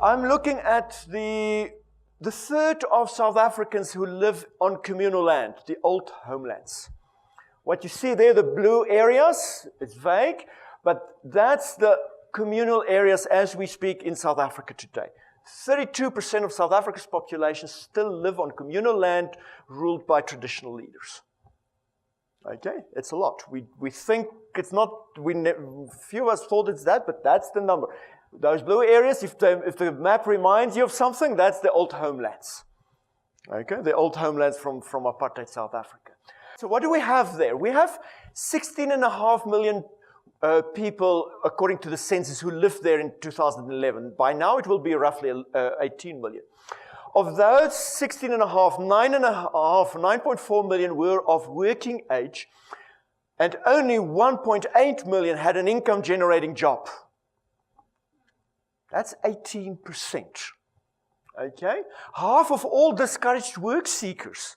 I'm looking at the third of South Africans who live on communal land, the old homelands. What you see there, the blue areas, it's vague, but that's the communal areas as we speak in South Africa today. 32% of South Africa's population still live on communal land ruled by traditional leaders. Okay, it's a lot. We think it's not, few of us thought it's that, but that's the number. Those blue areas, if the map reminds you of something, that's the old homelands. Okay, the old homelands from apartheid South Africa. So what do we have there? We have 16.5 million people, according to the census, who lived there in 2011. By now, it will be roughly 18 million. Of those 16.5, 9.4 million were of working age, and only 1.8 million had an income-generating job. That's 18%. Okay? Half of all discouraged work seekers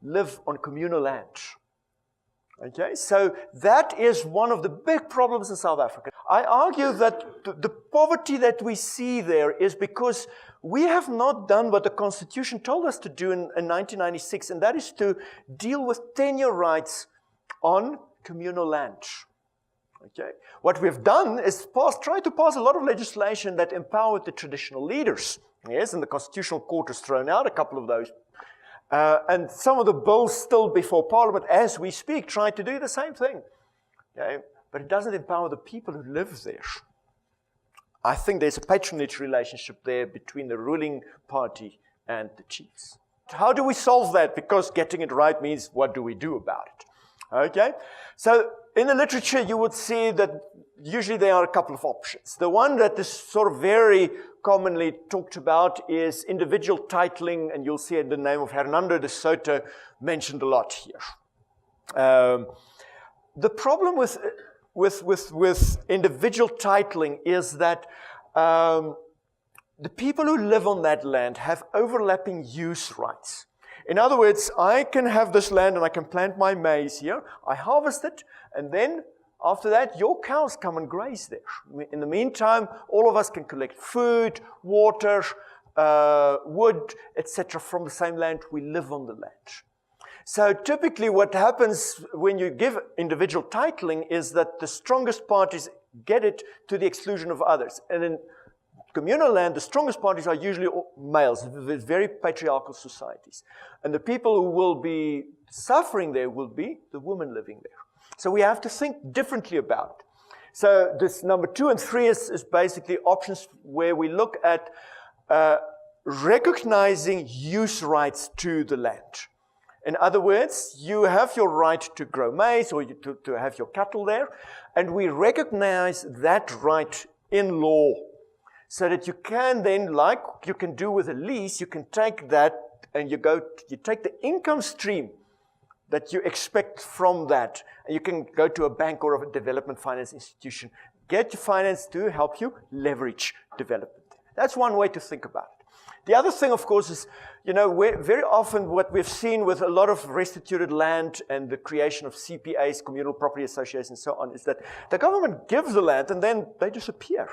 live on communal land. Okay? So that is one of the big problems in South Africa. I argue that the poverty that we see there is because we have not done what the Constitution told us to do in 1996, and that is to deal with tenure rights on communal land. Okay. What we've done is try to pass a lot of legislation that empowered the traditional leaders. Yes, and the Constitutional Court has thrown out a couple of those. And some of the bills still before Parliament, as we speak, try to do the same thing. Okay. But it doesn't empower the people who live there. I think there's a patronage relationship there between the ruling party and the chiefs. How do we solve that? Because getting it right means what do we do about it? Okay, so in the literature you would see that usually there are a couple of options. The one that is sort of very commonly talked about is individual titling, and you'll see the name of Hernando de Soto mentioned a lot here. The problem with individual titling is that the people who live on that land have overlapping use rights. In other words, I can have this land and I can plant my maize here. I harvest it, and then after that, your cows come and graze there. In the meantime, all of us can collect food, water, wood, etc. from the same land. We live on the land. So typically what happens when you give individual titling is that the strongest parties get it to the exclusion of others. And in communal land, the strongest parties are usually males, with very patriarchal societies. And the people who will be suffering there will be the women living there. So we have to think differently about it. So this number 2 and 3 is basically options where we look at recognizing use rights to the land. In other words, you have your right to grow maize or to have your cattle there, and we recognize that right in law so that you can then, like you can do with a lease, you can take that and you take the income stream that you expect from that, and you can go to a bank or a development finance institution, get your finance to help you leverage development. That's one way to think about it. The other thing, of course, is, very often what we've seen with a lot of restituted land and the creation of CPAs, communal property associations, and so on, is that the government gives the land and then they disappear.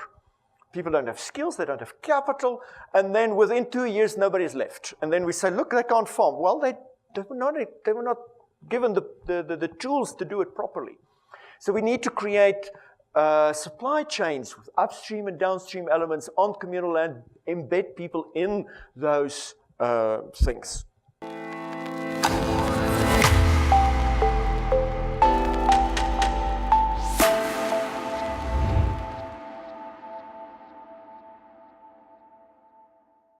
People don't have skills, they don't have capital, and then within 2 years, nobody is left. And then we say, look, they can't farm. Well, they were not given the tools to do it properly. So we need to create supply chains with upstream and downstream elements on communal land, embed people in those things.